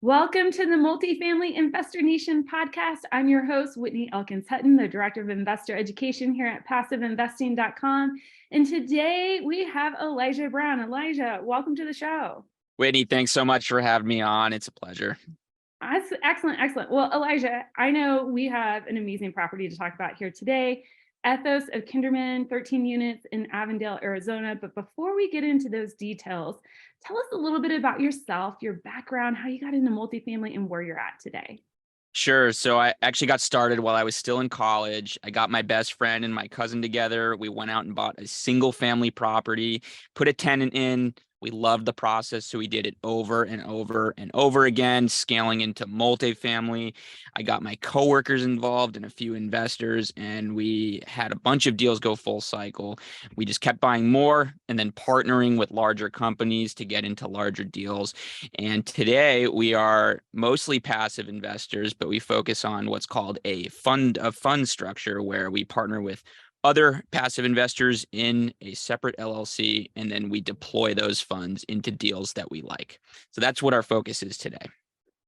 Welcome to the Multifamily Investor Nation podcast. I'm your host, Whitney Elkins Hutton, the Director of Investor Education here at PassiveInvesting.com. And today we have Elijah Brown. Elijah, welcome to the show. Whitney, thanks so much for having me on. It's a pleasure. Excellent, excellent. Well, Elijah, I know we have an amazing property to talk about here today. Ethos of Kinderman, 13 units in Avondale, Arizona. But before we get into those details, tell us a little bit about yourself, your background, how you got into multifamily, and where you're at today. Sure. So I actually got started while I was still in college. I got my best friend and my cousin together. We went out and bought a single family property, put a tenant in. We loved the process, so we did it over and over and over again, scaling into multifamily. I got my coworkers involved and a few investors, and we had a bunch of deals go full cycle. We just kept buying more and then partnering with larger companies to get into larger deals. And today we are mostly passive investors, but we focus on what's called a fund structure, where we partner with other passive investors in a separate LLC, and then we deploy those funds into deals that we like. So that's what our focus is today.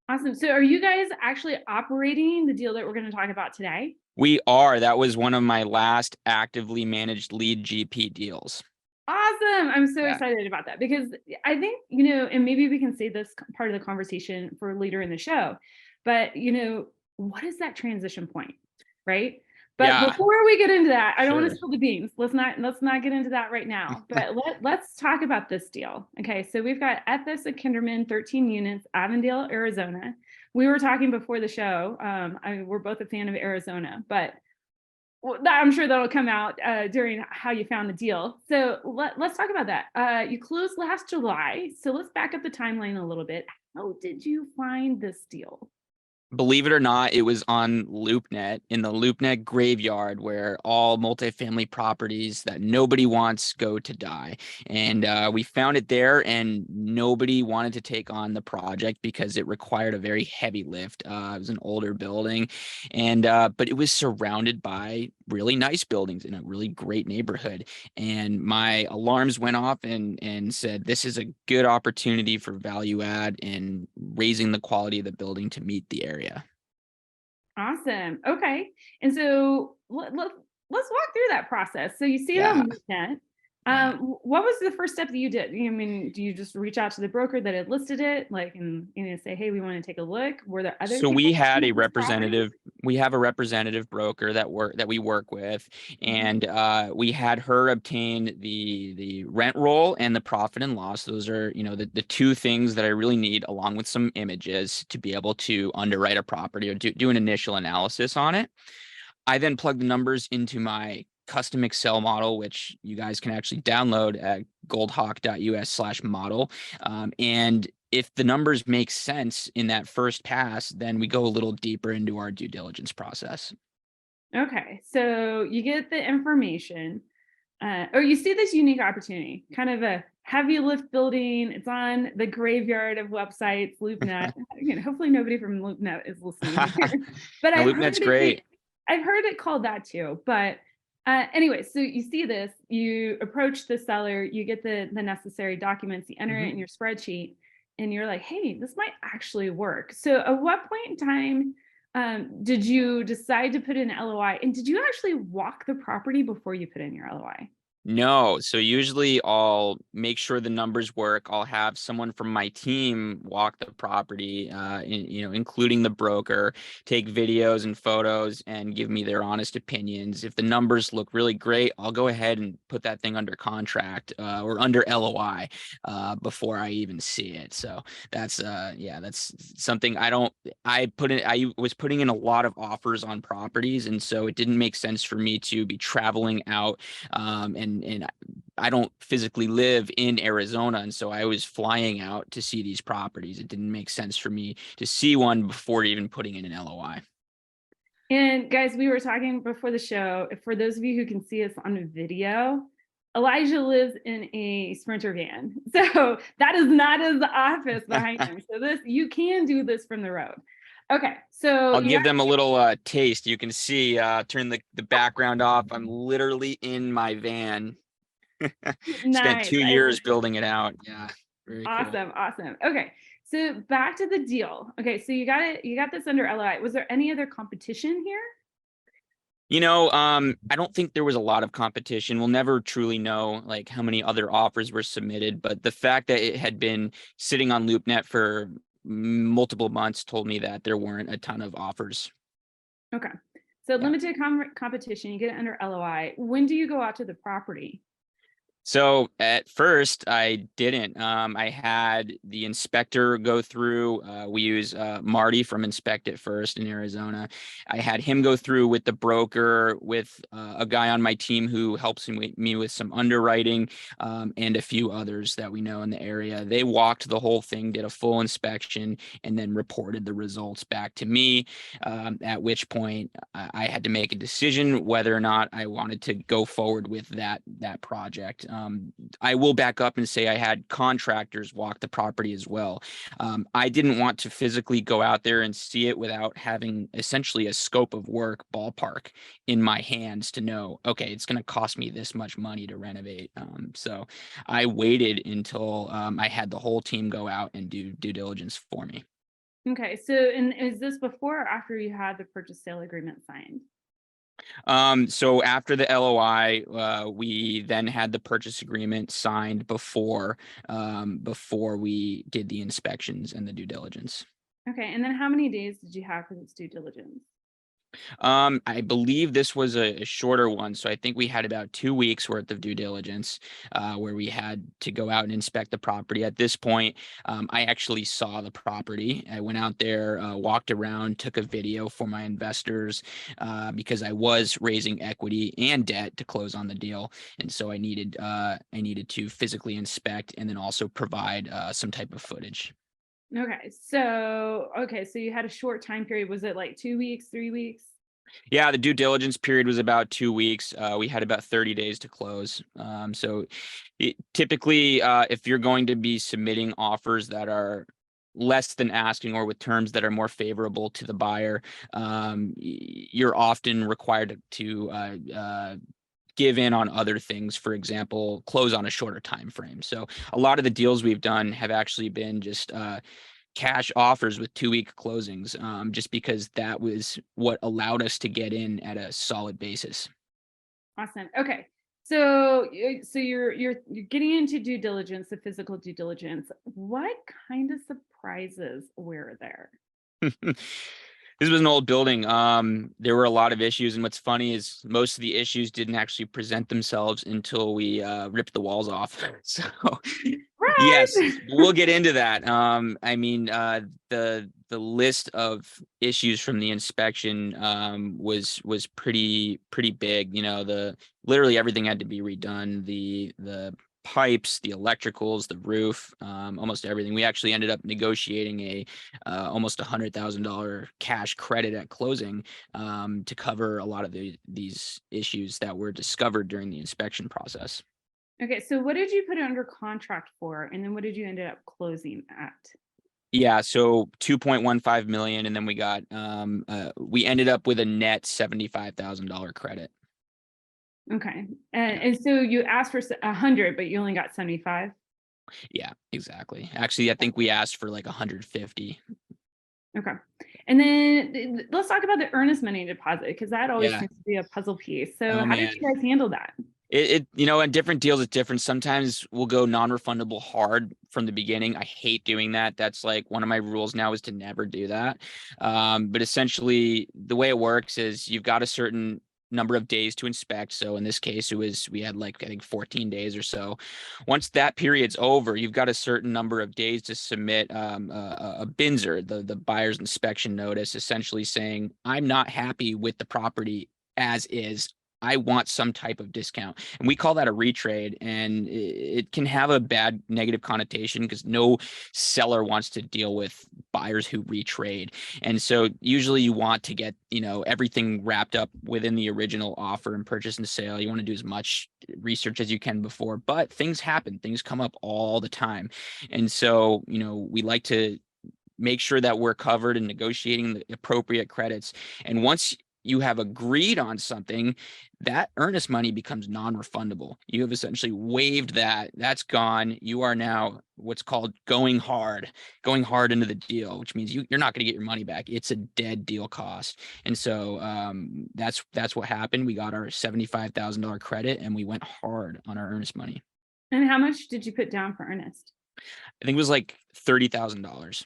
Awesome. So are you guys actually operating the deal that we're going to talk about today? We are. That was one of my last actively managed lead GP deals. Awesome. I'm so excited about that, because I think, and maybe we can save this part of the conversation for later in the show, but what is that transition point, right? But before we get into that, I don't want to spill the beans. Let's not get into that right now. But let's talk about this deal. Okay, so we've got Ethos of Kinderman, 13 units, Avondale, Arizona. We were talking before the show. We're both a fan of Arizona, but I'm sure that'll come out during how you found the deal. So let's talk about that. You closed last July. So let's back up the timeline a little bit. How did you find this deal? Believe it or not, it was on LoopNet, in the LoopNet graveyard, where all multifamily properties that nobody wants go to die. And we found it there, and nobody wanted to take on the project because it required a very heavy lift. It was an older building, and but it was surrounded by really nice buildings in a really great neighborhood. And my alarms went off and said, this is a good opportunity for value add and raising the quality of the building to meet the area. Awesome. Okay. And so let's walk through that process. So you see it on LoopNet. What was the first step that you did? I mean, do you just reach out to the broker that had listed it, and say, hey, we want to take a look? Were there other? So we had a representative. We have a representative broker that we work with, and we had her obtain the rent roll and the profit and loss. Those are the two things that I really need, along with some images, to be able to underwrite a property or do an initial analysis on it. I then plug the numbers into my custom Excel model, which you guys can actually download at goldhawk.us/model. And if the numbers make sense in that first pass, then we go a little deeper into our due diligence process. Okay, so you get the information, or you see this unique opportunity, kind of a heavy lift building. It's on the graveyard of websites, LoopNet. Hopefully nobody from LoopNet is listening here. But LoopNet's great. I've heard it called that too. But anyway, so you see this, you approach the seller, you get the necessary documents, you enter it in your spreadsheet, and you're like, hey, this might actually work. So at what point in time did you decide to put in LOI? And did you actually walk the property before you put in your LOI? No. So usually I'll make sure the numbers work. I'll have someone from my team walk the property, including the broker, take videos and photos and give me their honest opinions. If the numbers look really great, I'll go ahead and put that thing under contract or under LOI before I even see it. So that's something I was putting in a lot of offers on properties, and so it didn't make sense for me to be traveling out and I don't physically live in Arizona, and so I was flying out to see these properties. It didn't make sense for me to see one before even putting in an LOI. And guys, we were talking before the show. For those of you who can see us on a video, Elijah lives in a Sprinter van. So that is not his office behind him. So you can do this from the road. Okay, so I'll give them a little taste. You can see, turn the background off. I'm literally in my van. Spent 2 years building it out. Yeah, very awesome, cool. Awesome. Okay, So back to the deal. Okay, so you got this under LOI. Was there any other competition here? I don't think there was a lot of competition. We'll never truly know like how many other offers were submitted, but the fact that it had been sitting on LoopNet for multiple months told me that there weren't a ton of offers. Okay. So Yeah. limited competition, you get it under LOI. When do you go out to the property? So at first I didn't. I had the inspector go through. We use Marty from Inspect It First in Arizona. I had him go through with the broker, with a guy on my team who helps me with some underwriting, and a few others that we know in the area. They walked the whole thing, did a full inspection, and then reported the results back to me. At which point I had to make a decision whether or not I wanted to go forward with that project. I will back up and say I had contractors walk the property as well. I didn't want to physically go out there and see it without having essentially a scope of work ballpark in my hands to know, okay, it's going to cost me this much money to renovate. So I waited until I had the whole team go out and do due diligence for me. Okay, so and is this before or after you had the purchase sale agreement signed? So after the LOI, we then had the purchase agreement signed before we did the inspections and the due diligence. Okay, and then how many days did you have for this due diligence? I believe this was a shorter one, so I think we had about 2 weeks worth of due diligence, where we had to go out and inspect the property. At this point, I actually saw the property. I went out there, walked around, took a video for my investors, because I was raising equity and debt to close on the deal, and so I needed to physically inspect and then also provide some type of footage. Okay, so you had a short time period. Was it like 2 weeks, 3 weeks? Yeah, the due diligence period was about 2 weeks. We had about 30 days to close. So typically, if you're going to be submitting offers that are less than asking or with terms that are more favorable to the buyer, you're often required to give in on other things. For example, close on a shorter time frame. So a lot of the deals we've done have actually been just cash offers with 2-week closings, just because that was what allowed us to get in at a solid basis. Awesome. Okay. So you're getting into due diligence, the physical due diligence. What kind of surprises were there? This was an old building. There were a lot of issues, and what's funny is most of the issues didn't actually present themselves until we ripped the walls off. So, yes, Right. we'll get into that. I mean, the list of issues from the inspection was pretty big. The literally everything had to be redone. The pipes, the electricals, the roof, almost everything. We actually ended up negotiating a almost $100,000 cash credit at closing, to cover a lot of these issues that were discovered during the inspection process. Okay, so what did you put it under contract for? And then what did you end up closing at? Yeah, so 2.15 million, and then we ended up with a net $75,000 credit. Okay. Yeah. And so you asked for 100, but you only got 75. Yeah, exactly. Actually, I think we asked for like 150. Okay. And then let's talk about the earnest money deposit because that always Yeah. seems to be a puzzle piece. So Oh how did man. you guys handle that? In different deals, it's different. Sometimes we'll go non-refundable hard from the beginning. I hate doing that. That's like one of my rules now is to never do that. But essentially, the way it works is you've got a certain number of days to inspect. So in this case, we had like, I think 14 days or so. Once that period's over, you've got a certain number of days to submit a BINSR, the buyer's inspection notice, essentially saying, I'm not happy with the property as is. I want some type of discount. And we call that a retrade. And it can have a bad negative connotation because no seller wants to deal with buyers who retrade. And so usually you want to get, everything wrapped up within the original offer and purchase and sale. You want to do as much research as you can before, but things happen, things come up all the time. And so, we like to make sure that we're covered in negotiating the appropriate credits. And once you have agreed on something, that earnest money becomes non-refundable. You have essentially waived that. That's gone. You are now what's called going hard into the deal, which means you're not going to get your money back. It's a dead deal cost. And so that's what happened. We got our $75,000 credit and we went hard on our earnest money. And how much did you put down for earnest? I think it was like $30,000.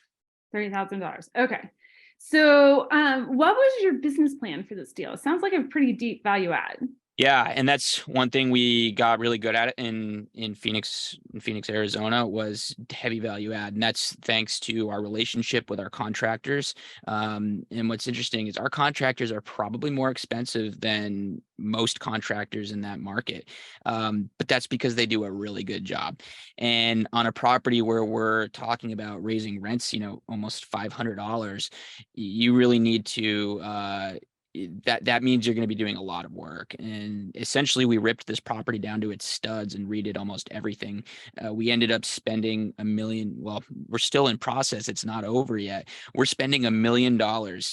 $30,000. Okay. So, what was your business plan for this deal? It sounds like a pretty deep value add. Yeah, and that's one thing we got really good at in Phoenix, Arizona, was heavy value add, and that's thanks to our relationship with our contractors. And what's interesting is our contractors are probably more expensive than most contractors in that market, but that's because they do a really good job. And on a property where we're talking about raising rents, almost $500, you really need to that means you're going to be doing a lot of work. And essentially we ripped this property down to its studs and redid almost everything. We ended up spending $1 million. Well, we're still in process. It's not over yet. We're spending $1 million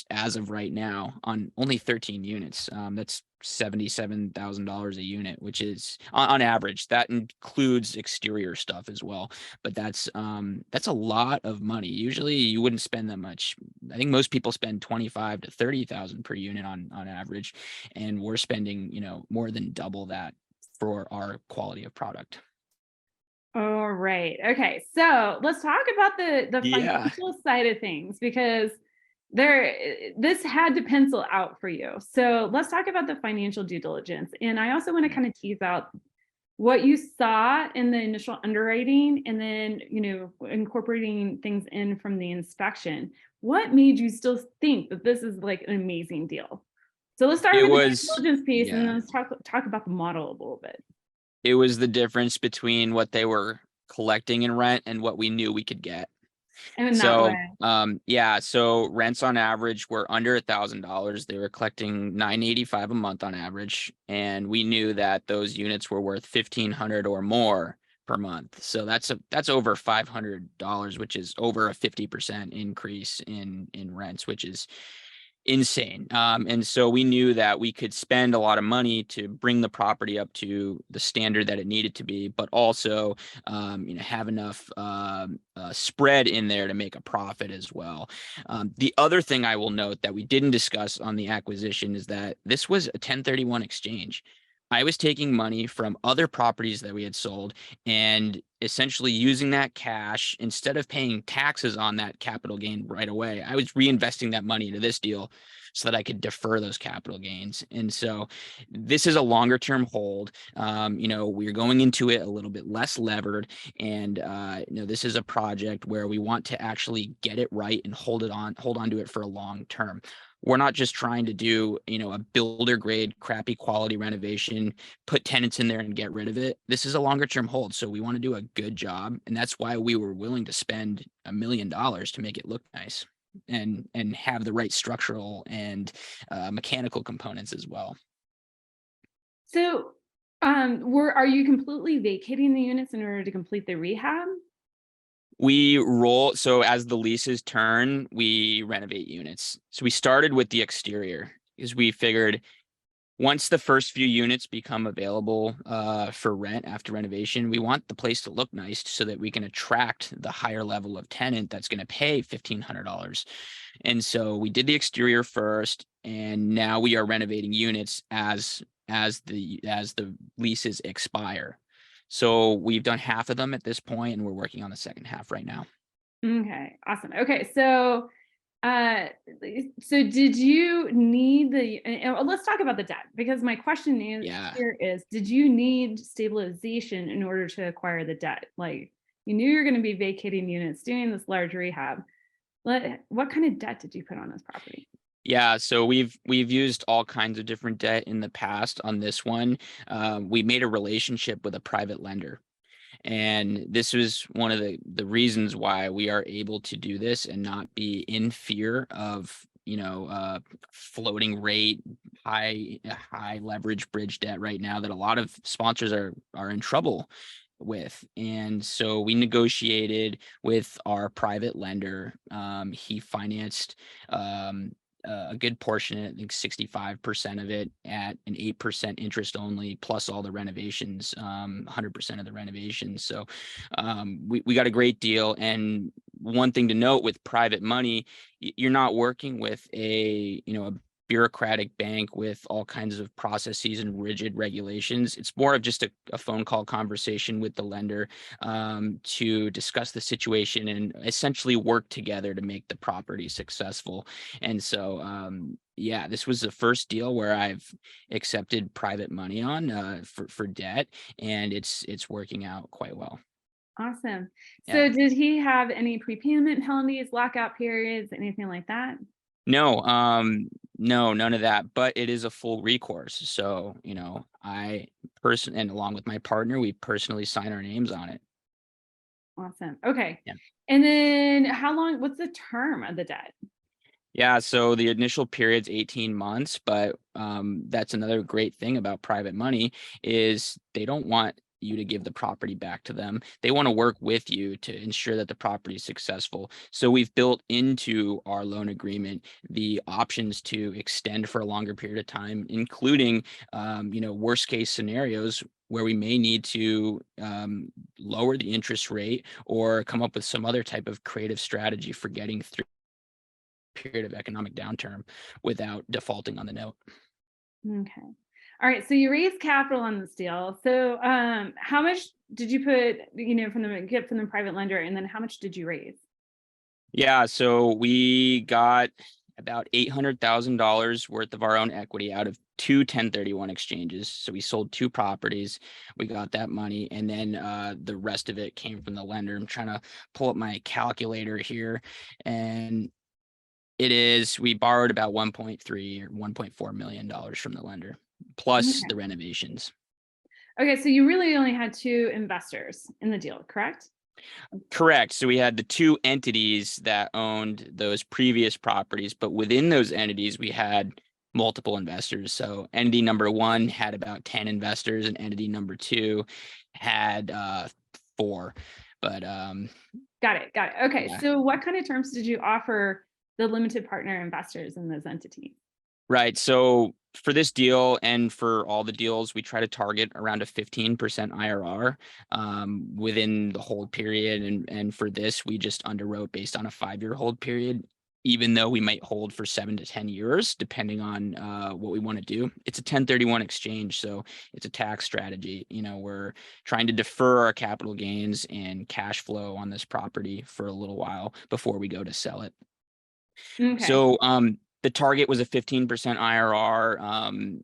as of right now on only 13 units. That's $77,000 a unit, which is on average. That includes exterior stuff as well, but that's a lot of money. Usually you wouldn't spend that much. I think most people spend 25 to 30,000 per unit on average, and we're spending more than double that for our quality of product. All right. Okay. So let's talk about the Yeah. financial side of things, because this had to pencil out for you. So let's talk about the financial due diligence. And I also want to kind of tease out what you saw in the initial underwriting, and then, incorporating things in from the inspection. What made you still think that this is like an amazing deal? So let's start It with the due was, diligence piece, and then yeah, let's talk about the model a little bit. it was the difference between what they were collecting in rent and what we knew we could get. And in that So, way. yeah, so rents on average were under $1,000. They were collecting $985 a month on average, and we knew that those units were worth $1,500 or more per month. So that's over $500, which is over a 50% increase in rents, which is insane. And so we knew that we could spend a lot of money to bring the property up to the standard that it needed to be, but also, have enough spread in there to make a profit as well. The other thing I will note that we didn't discuss on the acquisition is that this was a 1031 exchange. I was taking money from other properties that we had sold and essentially using that cash instead of paying taxes on that capital gain right away. I was reinvesting that money into this deal so that I could defer those capital gains. And so this is a longer term hold. We're going into it a little bit less levered. And, this is a project where we want to actually get it right and hold on to it for a long term. We're not just trying to do, a builder grade, crappy quality renovation, put tenants in there and get rid of it. This is a longer term hold. So we want to do a good job. And that's why we were willing to spend $1 million to make it look nice and have the right structural and mechanical components as well. So, are you completely vacating the units in order to complete the rehab? So as the leases turn, we renovate units. So we started with the exterior because we figured once the first few units become available for rent after renovation, we want the place to look nice so that we can attract the higher level of tenant that's going to pay $1,500. And so we did the exterior first, and now we are renovating units as the leases expire. So we've done half of them at this point, and we're working on the second half right now. Okay, awesome. Okay, so did you need let's talk about the debt, because my question Yeah. here is, did you need stabilization in order to acquire the debt? Like, you knew you're going to be vacating units, doing this large rehab. What kind of debt did you put on this property? Yeah, so we've used all kinds of different debt in the past on this one. We made a relationship with a private lender. And this was one of the reasons why we are able to do this and not be in fear of, floating rate, high leverage bridge debt right now that a lot of sponsors are in trouble with. And so we negotiated with our private lender. He financed a good portion, I think 65% of it at an 8% interest only, plus all the renovations, 100% of the renovations. So we got a great deal. And one thing to note with private money, you're not working with a bureaucratic bank with all kinds of processes and rigid regulations. It's more of just a phone call conversation with the lender to discuss the situation and essentially work together to make the property successful. And so, yeah, this was the first deal where I've accepted private money on for debt, and it's working out quite well. Awesome. Yeah. So did he have any prepayment penalties, lockout periods, anything like that? No, no, none of that, but it is a full recourse. So, and along with my partner, we personally sign our names on it. Awesome. Okay. Yeah. And then what's the term of the debt? Yeah, so the initial period's 18 months, but that's another great thing about private money is they don't want you to give the property back to them. They want to work with you to ensure that the property is successful. So we've built into our loan agreement the options to extend for a longer period of time, including worst case scenarios where we may need to lower the interest rate or come up with some other type of creative strategy for getting through period of economic downturn without defaulting on the note. Okay. All right. So you raised capital on this deal. So how much did you put, from the private lender, and then how much did you raise? Yeah, so we got about $800,000 worth of our own equity out of two 1031 exchanges. So we sold two properties. We got that money, and then the rest of it came from the lender. I'm trying to pull up my calculator here, and we borrowed about 1.3 or $1.4 million from the lender, plus the Okay. renovations. Okay. So you really only had two investors in the deal, correct? Correct. So we had the two entities that owned those previous properties, but within those entities, we had multiple investors. So entity number one had about 10 investors, and entity number two had 4. But Got it. Got it. Okay. yeah. So what kind of terms did you offer the limited partner investors in those entities? Right. So for this deal and for all the deals, we try to target around a 15% IRR within the hold period. And for this, we just underwrote based on a 5-year hold period, even though we might hold for 7 to 10 years, depending on what we want to do. It's a 1031 exchange, so it's a tax strategy. We're trying to defer our capital gains and cash flow on this property for a little while before we go to sell it. Okay. So the target was a 15% IRR.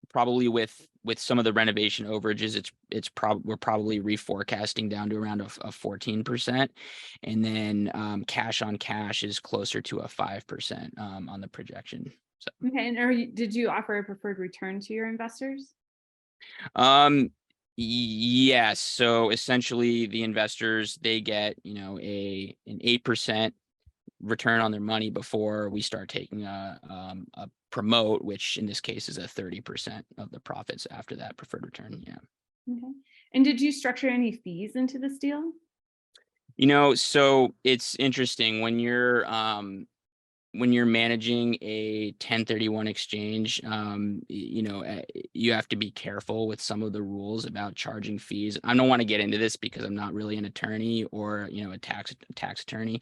Probably with some of the renovation overages, we're probably reforecasting down to around a 14%, and then cash on cash is closer to a 5% on the projection. So Okay. And did you offer a preferred return to your investors? yes. So essentially, the investors, they get an 8% return on their money before we start taking a promote, which in this case is a 30% of the profits after that preferred return. Yeah. Okay. And did you structure any fees into this deal? So it's interesting when you're managing a 1031 exchange, you have to be careful with some of the rules about charging fees. I don't want to get into this because I'm not really an attorney or a tax attorney.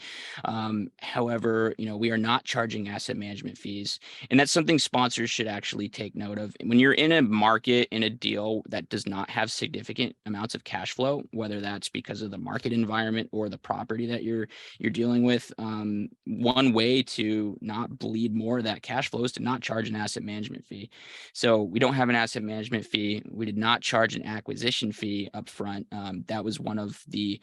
However, we are not charging asset management fees, and that's something sponsors should actually take note of. When you're in a market, in a deal that does not have significant amounts of cash flow, whether that's because of the market environment or the property that you're dealing with, one way to not bleed more of that cash flow is to not charge an asset management fee. So we don't have an asset management fee. We did not charge an acquisition fee up front. That was one of the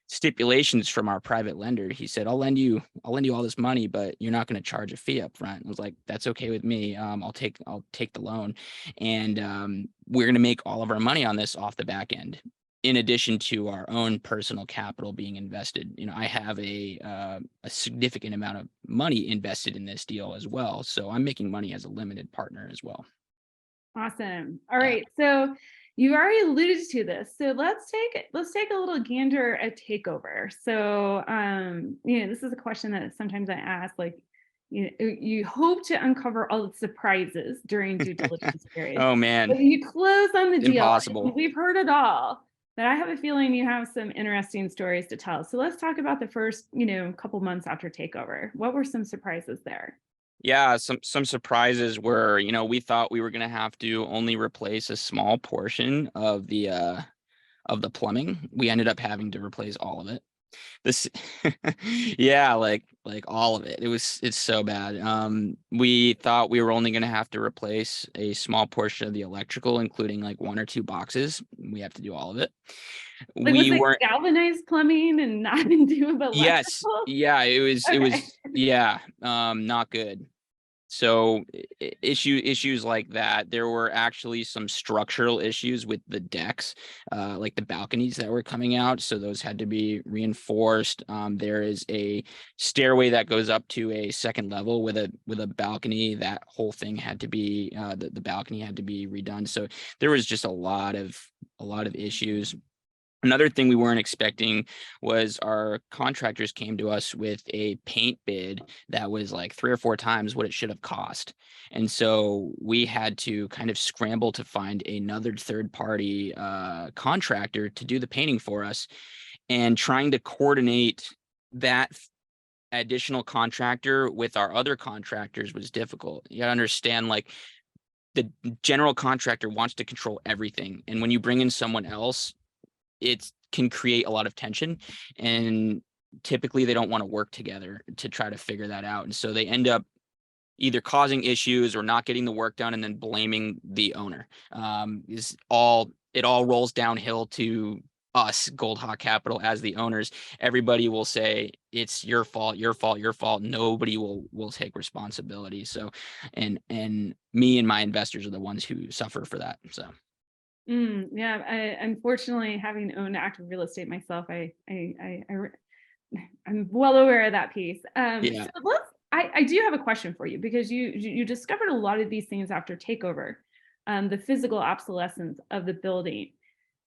stipulations from our private lender. He said, I'll lend you all this money, but you're not going to charge a fee up front. I was like, that's okay with me. I'll take the loan, and we're going to make all of our money on this off the back end, in addition to our own personal capital being invested. I have a significant amount of money invested in this deal as well. So I'm making money as a limited partner as well. Awesome. All Yeah. right. So you already alluded to this. So let's take a little gander at takeover. So this is a question that sometimes I ask, like, you hope to uncover all the surprises during due diligence period, Oh but man, you close on the deal, and impossible. we've heard it all. But I have a feeling you have some interesting stories to tell. So let's talk about the first, couple months after takeover. What were some surprises there? Yeah, some surprises were, we thought we were gonna have to only replace a small portion of the plumbing. We ended up having to replace all of it. This yeah, like all of it. It's so bad. We thought we were only gonna have to replace a small portion of the electrical, including like one or two boxes. We have to do all of it. Like, was We it weren't galvanized plumbing and nothing to do with Yes. electrical? Yeah, Okay. yeah, not good. So issues like that. There were actually some structural issues with the decks, like the balconies that were coming out. So those had to be reinforced. There is a stairway that goes up to a second level with a balcony. That whole thing had to be the balcony had to be redone. So there was just a lot of issues. Another thing we weren't expecting was our contractors came to us with a paint bid that was like 3 or 4 times what it should have cost. And so we had to kind of scramble to find another third party contractor to do the painting for us, and trying to coordinate that additional contractor with our other contractors was difficult. You gotta understand, like, the general contractor wants to control everything. And when you bring in someone else, it can create a lot of tension, and typically they don't want to work together to try to figure that out. And so they end up either causing issues or not getting the work done and then blaming the owner. It all rolls downhill to us, Gold Hawk Capital, as the owners. Everybody will say it's your fault, your fault, your fault. Nobody will take responsibility. So, and me and my investors are the ones who suffer for that. So Yeah, unfortunately, having owned active real estate myself, I'm well aware of that piece. yeah. So I do have a question for you, because you discovered a lot of these things after takeover, the physical obsolescence of the building.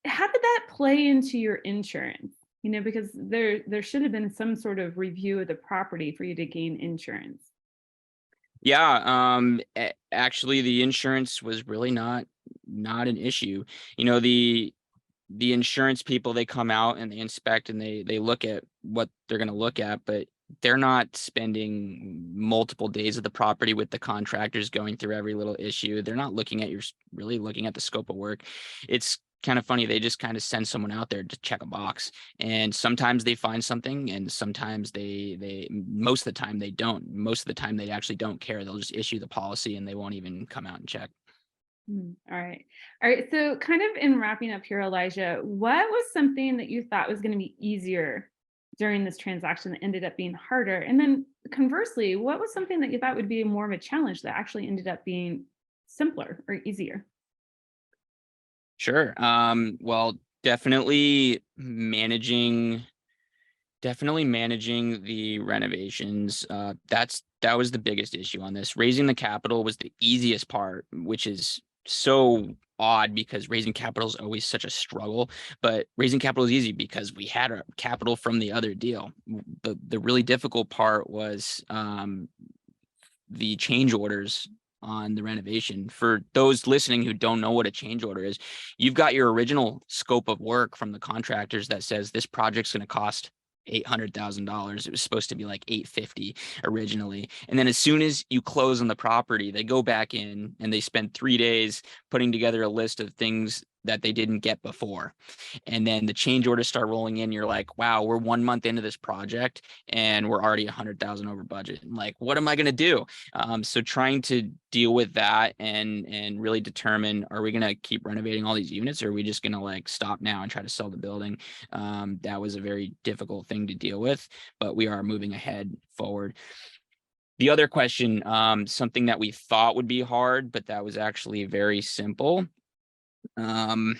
How did that play into your insurance? Because there should have been some sort of review of the property for you to gain insurance. Yeah, actually the insurance was really not an issue. The insurance people, they come out and they inspect and they look at what they're going to look at, but they're not spending multiple days of the property with the contractors going through every little issue. They're not looking at really looking at the scope of work. It's kind of funny. They just kind of send someone out there to check a box, and sometimes they find something, and sometimes they most of the time they don't. Most of the time they actually don't care. They'll just issue the policy and they won't even come out and check. All right. All right. So, kind of in wrapping up here, Elijah, what was something that you thought was going to be easier during this transaction that ended up being harder? And then conversely, what was something that you thought would be more of a challenge that actually ended up being simpler or easier? Sure. Well, definitely managing the renovations. That was the biggest issue on this. Raising the capital was the easiest part, which is so odd because raising capital is always such a struggle. But raising capital is easy because we had our capital from the other deal. The really difficult part was the change orders on the renovation. For those listening who don't know what a change order is, you've got your original scope of work from the contractors that says this project's going to cost $800,000. It was supposed to be like 850 originally. And then as soon as you close on the property, they go back in and they spend 3 days putting together a list of things that they didn't get before. And then the change orders start rolling in. You're like, wow, we're 1 month into this project and we're already 100,000 over budget. And like, what am I going to do? So trying to deal with that and really determine, are we going to keep renovating all these units, or are we just going to like stop now and try to sell the building? That was a very difficult thing to deal with, but we are moving ahead forward. The other question, something that we thought would be hard, but that was actually very simple. Um,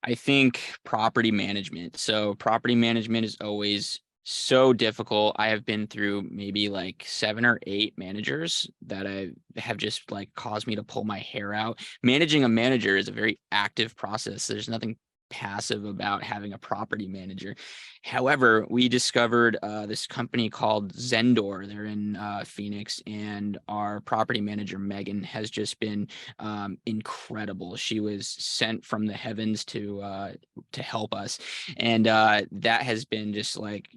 I think property management. So property management is always so difficult. I have been through maybe like 7 or 8 managers that I have just like caused me to pull my hair out. Managing a manager is a very active process. There's nothing passive about having a property manager. However, we discovered this company called Zendor. They're in Phoenix, and our property manager, Megan, has just been incredible. She was sent from the heavens to help us, and that has been just like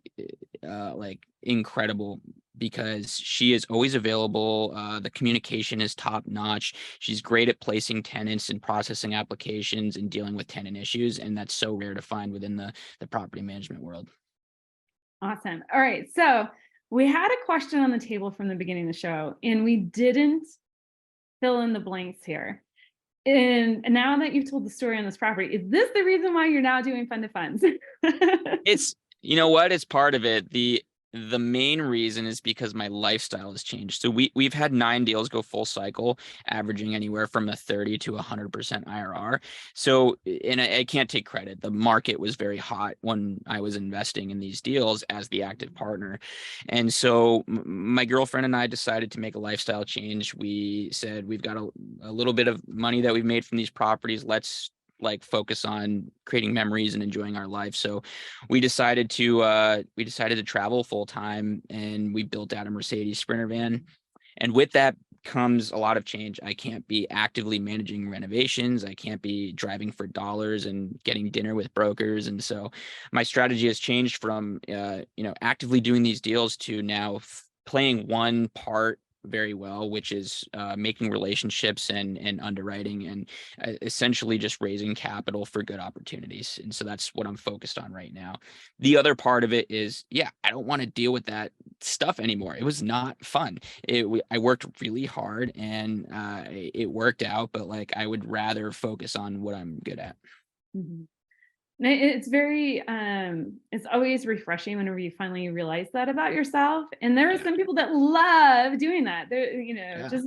incredible because she is always available. The communication is top notch. She's great at placing tenants and processing applications and dealing with tenant issues, and that's so rare to find within the property management world. Awesome. All right. So we had a question on the table from the beginning of the show, and we didn't fill in the blanks here. And now that you've told the story on this property, is this the reason why you're now doing fund to funds? It's, you know what, it's part of it. The main reason is because my lifestyle has changed. So we've had 9 deals go full cycle, averaging anywhere from a 30 to 100% IRR. So, and I can't take credit. The market was very hot when I was investing in these deals as the active partner. And so my girlfriend and I decided to make a lifestyle change. We said, we've got a little bit of money that we've made from these properties. Let's like focus on creating memories and enjoying our life. So we decided to travel full time, and we built out a Mercedes Sprinter van. And with that comes a lot of change. I can't be actively managing renovations. I can't be driving for dollars and getting dinner with brokers. And so my strategy has changed from actively doing these deals to now playing one part very well, which is making relationships and underwriting and essentially just raising capital for good opportunities. And so that's what I'm focused on right now. The other part of it is, I don't want to deal with that stuff anymore. It was not fun. I worked really hard and it worked out, but like I would rather focus on what I'm good at. Mm-hmm. It's very it's always refreshing whenever you finally realize that about yourself. And there are some people that love doing that. Just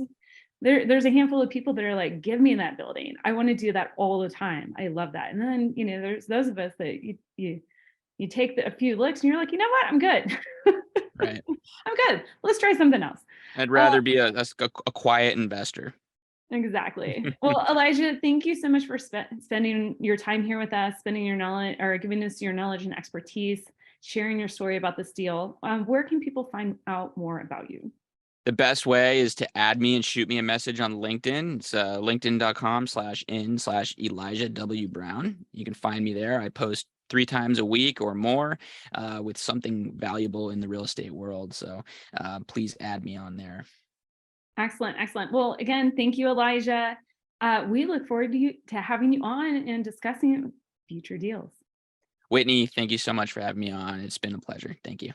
there's a handful of people that are like, give me that building. I want to do that all the time. I love that. And then, there's those of us that you take a few licks and you're like, you know what? I'm good. Right. I'm good. Let's try something else. I'd rather be a quiet investor. Exactly. Well, Elijah, thank you so much for spending your time here with us, spending your knowledge or giving us your knowledge and expertise, sharing your story about this deal. Where can people find out more about you? The best way is to add me and shoot me a message on LinkedIn. It's linkedin.com/in/Elijah W. Brown. You can find me there. I post 3 times a week or more with something valuable in the real estate world. So please add me on there. Excellent. Excellent. Well, again, thank you, Elijah. We look forward to having you on and discussing future deals. Whitney, thank you so much for having me on. It's been a pleasure. Thank you.